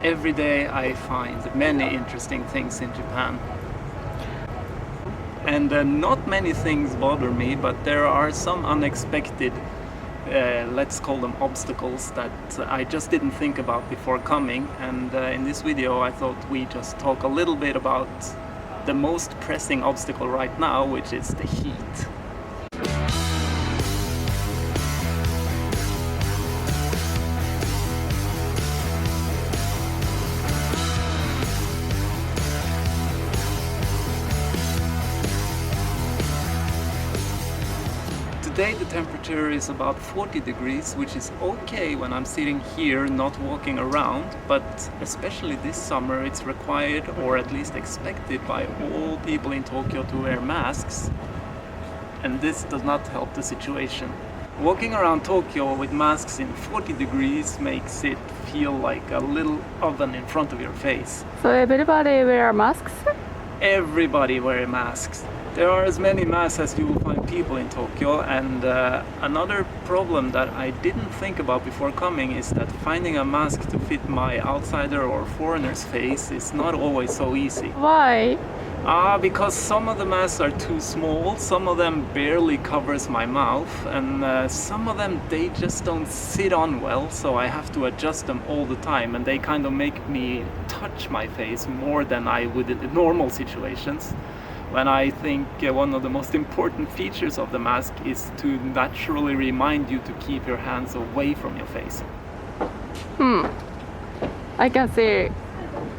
Every day I find many interesting things in Japan. And not many things bother me, but there are some unexpected, let's call them obstacles, that I just didn't think about before coming. And in this video I thought we just talk a little bit about the most pressing obstacle right now, which is the heat. Today the temperature is about 40 degrees, which is okay when I'm sitting here not walking around, but especially this summer it's required, or at least expected, by all people in Tokyo to wear masks, and this does not help the situation. Walking around Tokyo with masks in 40 degrees makes it feel like a little oven in front of your face. So everybody wear masks? Everybody wear masks. There are as many masks as you will find people in Tokyo, and another problem that I didn't think about before coming is that finding a mask to fit my outsider or foreigner's face is not always so easy. Why? Because some of the masks are too small, some of them barely covers my mouth, and some of them they just don't sit on well, so I have to adjust them all the time, and they kind of make me touch my face more than I would in normal situations. When I think one of the most important features of the mask is to naturally remind you to keep your hands away from your face. I can see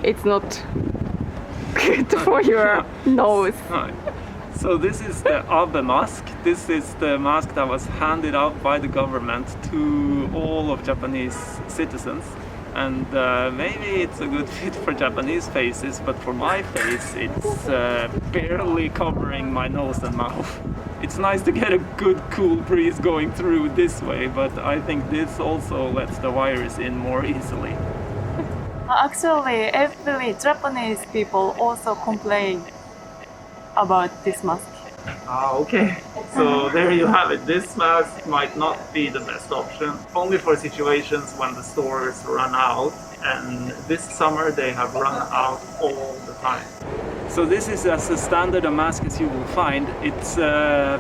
it's not good for your nose. So this is the Abe mask. This is the mask that was handed out by the government to all of Japanese citizens. And maybe it's a good fit for Japanese faces, but for my face it's barely covering my nose and mouth. It's nice to get a good cool breeze going through this way, but I think this also lets the virus in more easily. Actually, every Japanese people also complain about this mask. Okay. So there you have it. This mask might not be the best option, only for situations when the stores run out, and this summer they have run out all the time. So this is as a standard a mask as you will find. It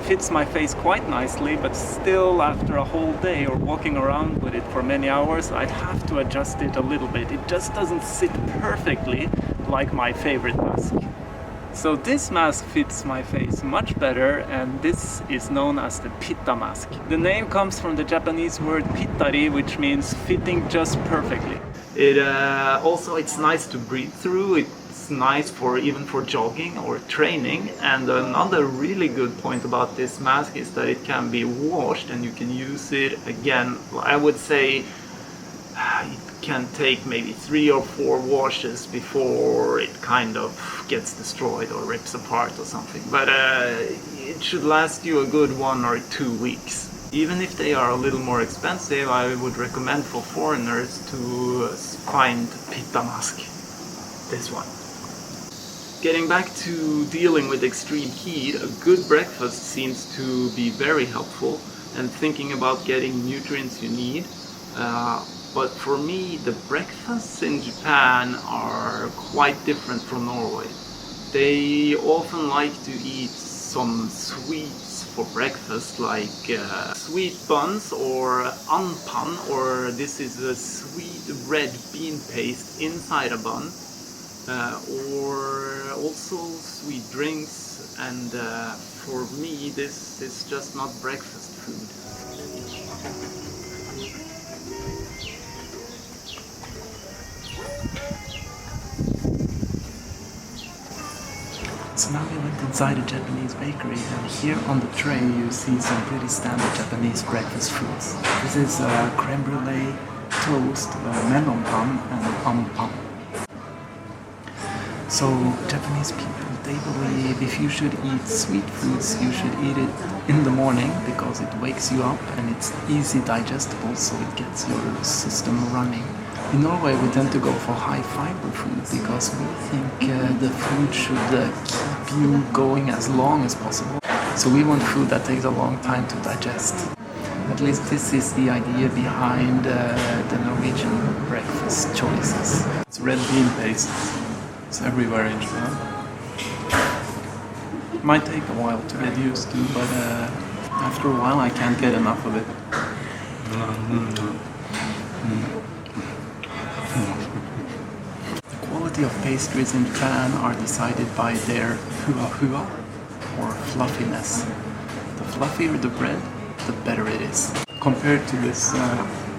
fits my face quite nicely, but still after a whole day or walking around with it for many hours, I have to adjust it a little bit. It just doesn't sit perfectly like my favorite mask. So this mask fits my face much better, and this is known as the pitta mask. The name comes from the Japanese word pittari, which means fitting just perfectly. It's nice to breathe through. It's nice even for jogging or training. And another really good point about this mask is that it can be washed and you can use it again. I would say it can take maybe 3 or 4 washes before it kind of gets destroyed or rips apart or something, but it should last you a good 1 or 2 weeks. Even if they are a little more expensive, I would recommend for foreigners to find pitta mask, this one. Getting back to dealing with extreme heat, a good breakfast seems to be very helpful, and thinking about getting nutrients you need. But for me, the breakfasts in Japan are quite different from Norway. They often like to eat some sweets for breakfast, like sweet buns or anpan, or this is a sweet red bean paste inside a bun, or also sweet drinks, and for me this is just not breakfast food. So now we went inside a Japanese bakery, and here on the tray you see some pretty standard Japanese breakfast foods. This is creme brulee, toast, melon pan, and anpan. So Japanese people, they believe if you should eat sweet foods, you should eat it in the morning because it wakes you up and it's easy digestible, so it gets your system running. In Norway we tend to go for high fiber food because we think the food should keep you going as long as possible. So we want food that takes a long time to digest. At least this is the idea behind the Norwegian breakfast choices. It's red bean paste. It's everywhere in Japan. Might take a while to get used to, but after a while I can't get enough of it. The quality of pastries in Japan are decided by their hua-hua, or fluffiness. The fluffier the bread, the better it is. Compared to this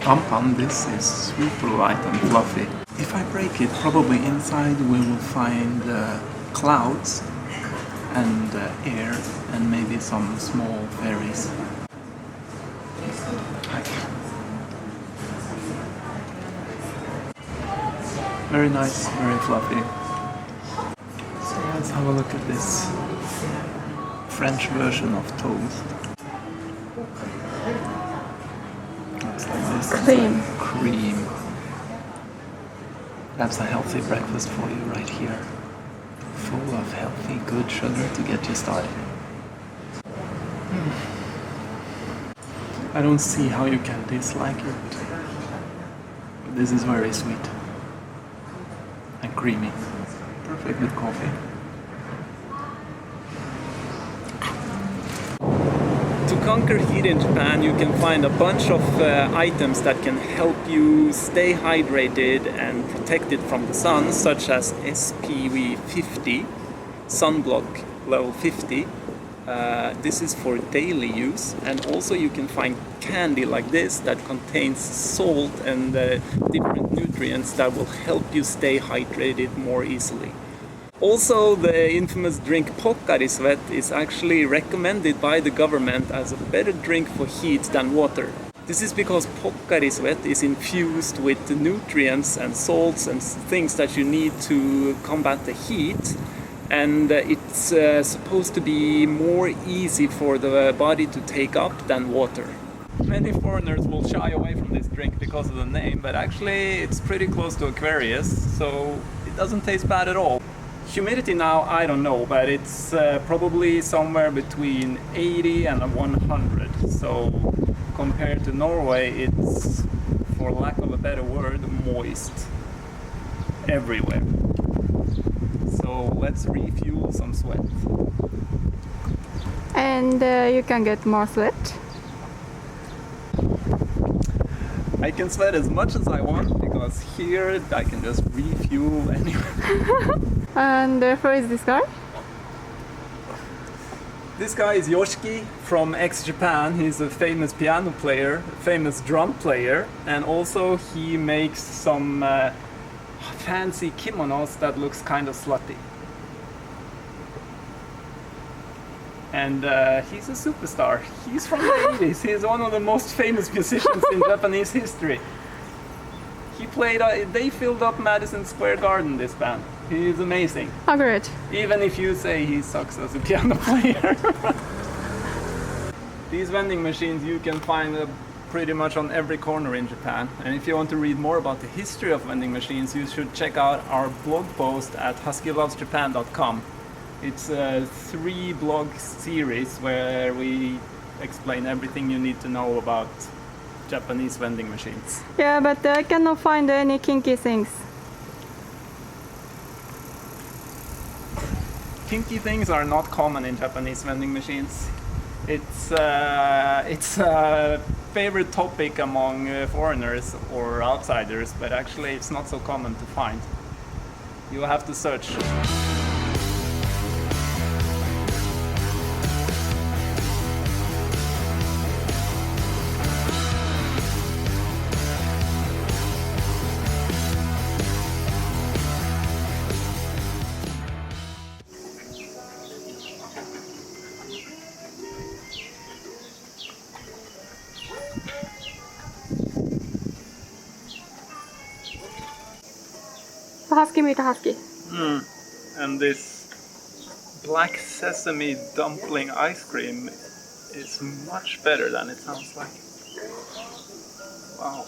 ampan, this is super light and fluffy. If I break it, probably inside we will find clouds and air and maybe some small fairies. Very nice, very fluffy. So let's have a look at this French version of toast. Looks like this. Cream. Cream. That's a healthy breakfast for you right here. Full of healthy, good sugar to get you started. I don't see how you can dislike it. But this is very sweet and creamy. Perfect with coffee. To conquer heat in Japan, you can find a bunch of items that can help you stay hydrated and protected from the sun, such as SPF 50, sunblock level 50. This is for daily use, and also you can find candy like this that contains salt and different nutrients that will help you stay hydrated more easily. Also, the infamous drink Pocari Sweat is actually recommended by the government as a better drink for heat than water. This is because Pocari Sweat is infused with the nutrients and salts and things that you need to combat the heat, and it's supposed to be more easy for the body to take up than water. Many foreigners will shy away from this drink because of the name, but actually it's pretty close to Aquarius, so it doesn't taste bad at all. Humidity now, I don't know, but it's probably somewhere between 80 and 100. So compared to Norway, it's, for lack of a better word, moist everywhere. So let's refuel some sweat. And you can get more sweat. I can sweat as much as I want because here I can just refuel anywhere. And who is this guy? This guy is Yoshiki from ex-Japan. He's a famous piano player, famous drum player, and also he makes some fancy kimonos that looks kind of slutty. And he's a superstar. He's from the 80s. He's one of the most famous musicians in Japanese history. He played, they filled up Madison Square Garden, this band. He's amazing. Oh, great. Even if you say he sucks as a piano player. These vending machines you can find pretty much on every corner in Japan. And if you want to read more about the history of vending machines, you should check out our blog post at huskylovesjapan.com. It's a 3-blog series where we explain everything you need to know about Japanese vending machines. Yeah, but I cannot find any kinky things. Kinky things are not common in Japanese vending machines. It's a favorite topic among foreigners or outsiders, but actually it's not so common to find. You have to search. Husky meet husky. And this black sesame dumpling ice cream is much better than it sounds like. Wow.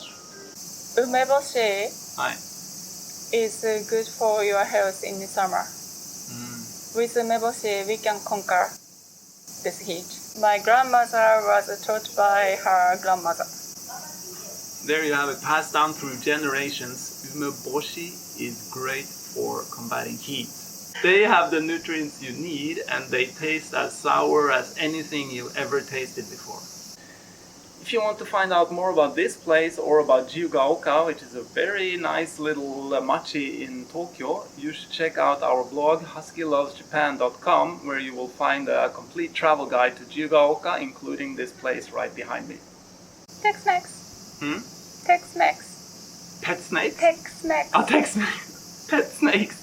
Umeboshi Hi. is good for your health in the summer. With umeboshi, we can conquer this heat. My grandmother was taught by her grandmother. There you have it, passed down through generations. umeboshi is great for combating heat. They have the nutrients you need and they taste as sour as anything you ever tasted before. If you want to find out more about this place or about JIYUGAOKA, which is a very nice little machi in Tokyo, you should check out our blog huskylovesjapan.com, where you will find a complete travel guide to JIYUGAOKA, including this place right behind me. Tex-Mex. Tex-Mex? Tex-Mex. Tex-Mex. Pet snakes.